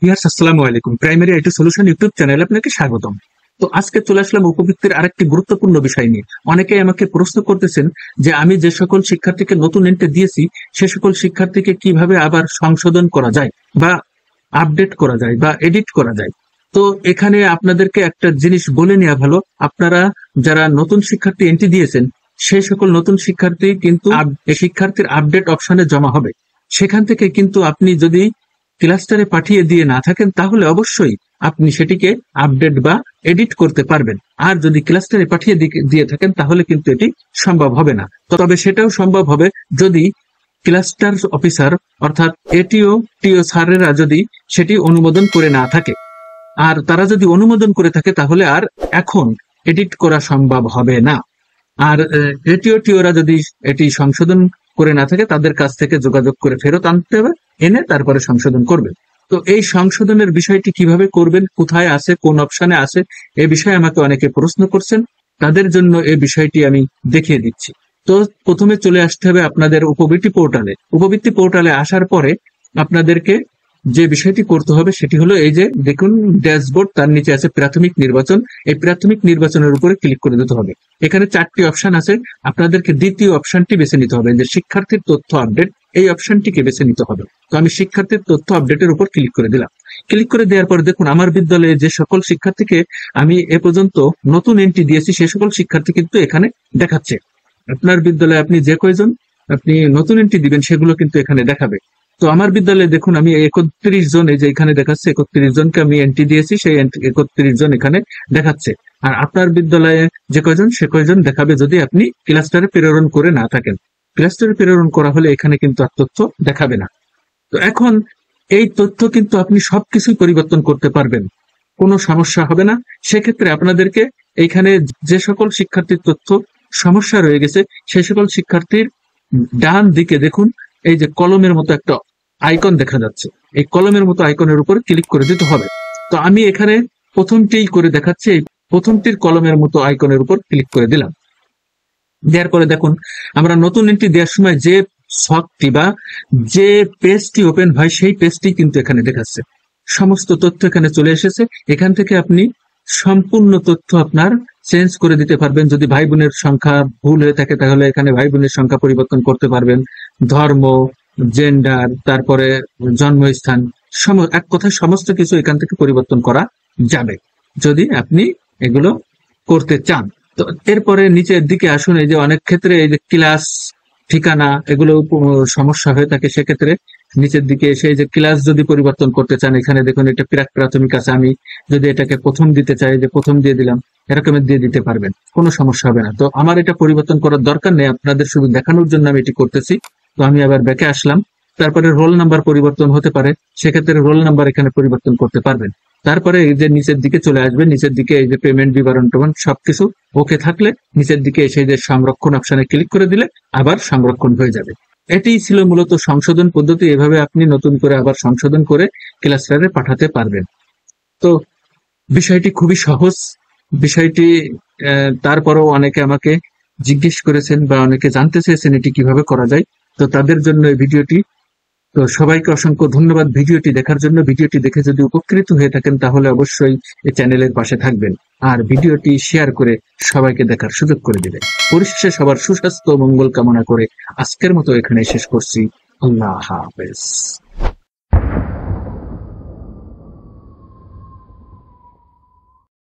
Viewers, আসসালামু আলাইকুম। Primary IT solution YouTube চ্যানেলে আপনাকে স্বাগতম। তো আজকে চলে আসলাম উপবৃত্তির আরেকটি গুরুত্বপূর্ণ বিষয় নিয়ে। অনেকেই আমাকে প্রশ্ন করতেছেন যে আমি যে সকল শিক্ষার্থীকে নতুন এন্ট্রি দিয়েছি সে সকল শিক্ষার্থীকে কিভাবে আবার সংশোধন করা যায় বা আপডেট করা যায় বা এডিট করা যায়। তো এখানে আপনাদেরকে একটা জিনিস বলে নেওয়া ভালো, আপনারা যারা নতুন শিক্ষার্থী এন্ট্রি দিয়েছেন সেই সকল নতুন শিক্ষার্থী কিন্তু শিক্ষার্থীর আপডেট অপশনে জমা হবে। সেখান থেকে কিন্তু আপনি যদি ক্লাস্টারে পাঠিয়ে দিয়ে না থাকেন তাহলে অবশ্যই আপনি সেটিকে আপডেট বা এডিট করতে পারবেন। আর যদি ক্লাস্টারে পাঠিয়ে দিয়ে থাকেন তাহলে কিন্তু এটি সম্ভব হবে না। তবে সেটাও সম্ভব হবে যদি ক্লাস্টার অফিসার অর্থাৎ এটিও টিও স্যারেরা যদি সেটি অনুমোদন করে না থাকে। আর তারা যদি অনুমোদন করে থাকে তাহলে আর এখন এডিট করা সম্ভব হবে না। আর এটিও টিওরা যদি এটি সংশোধন করে না থাকে তাদের কাছ থেকে যোগাযোগ করে ফেরত আনতে হবে, এনে তারপরে সংশোধন করবেন। তো এই সংশোধনের বিষয়টি কিভাবে করবেন, কোথায় আছে, কোন অপশনে আছে, এ বিষয়ে আমাকে অনেকে প্রশ্ন করছেন। তাদের জন্য এই বিষয়টি আমি দেখিয়ে দিচ্ছি। তো প্রথমে চলে আসতে হবে আপনাদের উপবৃত্তি পোর্টালে। উপবৃত্তি পোর্টালে আসার পরে আপনাদেরকে যে বিষয়টি করতে হবে সেটি হলো এই যে দেখুন ড্যাশবোর্ড, তার নিচে আছে প্রাথমিক নির্বাচন। এই প্রাথমিক নির্বাচনের উপরে ক্লিক করে দিতে হবে। এখানে 4টি অপশন আছে, আপনাদেরকে দ্বিতীয় অপশনটি বেছে নিতে হবে, যে শিক্ষার্থীর তথ্য আপডেট, এই অপশনটিকে বেছে নিতে হবে। তো আমি শিক্ষার্থীর তথ্য আপডেটের উপর ক্লিক করে দিলাম। ক্লিক করে দেওয়ার পরে দেখুন আমার বিদ্যালয়ে যে সকল শিক্ষার্থীকে আমি এ পর্যন্ত নতুন এন্ট্রি দিয়েছি সে সকল শিক্ষার্থী কিন্তু এখানে দেখাচ্ছে। আপনার বিদ্যালয়ে আপনি যে কয়জন আপনি নতুন এন্ট্রি দিবেন সেগুলো কিন্তু এখানে দেখাবে। তো আমার বিদ্যালয়ে দেখুন আমি 31 জন, এই যে এখানে দেখাচ্ছে 31 জনকে আমি এন্ট্রি দিয়েছি, সেই 31 জন এখানে দেখাচ্ছে। আর আপনার বিদ্যালয়ে যে কয়জন সে কয়জন দেখাবে যদি আপনি ক্লাস্টারে প্রেরণ করে না থাকেন। ক্লাস্টারে প্রেরণ করা হলে এখানে কিন্তু আর তথ্য দেখাবে না। তো এখন এই তথ্য কিন্তু আপনি সবকিছুই পরিবর্তন করতে পারবেন, কোনো সমস্যা হবে না। সেক্ষেত্রে আপনাদেরকে এইখানে যে সকল শিক্ষার্থীর তথ্য সমস্যা রয়ে গেছে সেই সকল শিক্ষার্থীর ডান দিকে দেখুন এই যে কলমের মতো একটা আইকন দেখা যাচ্ছে, এই কলমের মতো আইকনের উপর ক্লিক করে দিতে হবে। তো আমি এখানে প্রথমটি করে দেখাচ্ছি, এই প্রথমটির কলমের মতো আইকনের উপর ক্লিক করে দিলাম। দেওয়ার পরে দেখুন আমরা নতুন এন্ট্রি দেওয়ার সময় যে ছকটি বা যে পেজটি ওপেন হয় সেই পেজটি কিন্তু এখানে দেখাচ্ছে। সমস্ত তথ্য এখানে চলে এসেছে। এখান থেকে আপনি সম্পূর্ণ তথ্য আপনার চেঞ্জ করে দিতে পারবেন। যদি ভাই বোনের সংখ্যা ভুল হয়ে থাকে তাহলে এখানে ভাই বোনের সংখ্যা পরিবর্তন করতে পারবেন, ধর্ম, জেন্ডার, তারপরে জন্মস্থান, এক কথায় সমস্ত কিছু এখান থেকে পরিবর্তন করা যাবে যদি আপনি এগুলো করতে চান। তো এরপরে নিচের দিকে আসুন, এই যে অনেক ক্ষেত্রে এই যে ক্লাস ঠিকানা এগুলো সমস্যা হয়ে থাকে, সেক্ষেত্রে নিচের দিকে এসে এই যে ক্লাস যদি পরিবর্তন করতে চান এখানে দেখুন এটা প্রাথমিক আছে, আমি যদি এটাকে প্রথম দিতে চাই যে প্রথম দিয়ে দিলাম, এরকম দিয়ে দিতে পারবেন, কোনো সমস্যা হবে না। তো আমার এটা পরিবর্তন করার দরকার নেই, আপনাদের শুধু দেখানোর জন্য আমি এটি করতেছি। তো আমি আবার ব্যাকে আসলাম। তারপরে রোল নাম্বার পরিবর্তন হতে পারে, সেক্ষেত্রে রোল নাম্বার এখানে পরিবর্তন করতে পারবেন। তারপরে এই যে নিচের দিকে চলে আসবে, নিচের দিকে এই যে পেমেন্ট বিবরণ টোবরণ সবকিছু ওকে থাকলে নিচের দিকে এসে যে সংরক্ষণ অপশনে ক্লিক করে দিলে আবার সংরক্ষণ হয়ে যাবে। এটি ছিল মূলত সংশোধন পদ্ধতি। এভাবে আপনি নতুন করে আবার সংশোধন করে ক্লাস্টারে পাঠাতে পারবেন। তো বিষয়টি খুবই সহজ বিষয়টি। তারপরেও অনেকে আমাকে জিজ্ঞেস করেছেন বা অনেকে জানতে চেয়েছেন এটি কিভাবে করা যায়। তো তাদের জন্য এই ভিডিওটি। তো সবাইকে অসংখ্য ধন্যবাদ ভিডিওটি দেখার জন্য। ভিডিওটি দেখে যদি উপকৃত হয়ে থাকেন তাহলে অবশ্যই এই চ্যানেলের পাশে থাকবেন আর ভিডিওটি শেয়ার করে সবাইকে দেখার সুযোগ করে দিবেন। পরিশেষে সবার সুস্বাস্থ্য ও মঙ্গল কামনা করে আজকের মতো এখানে শেষ করছি। আল্লাহ হাফেজ।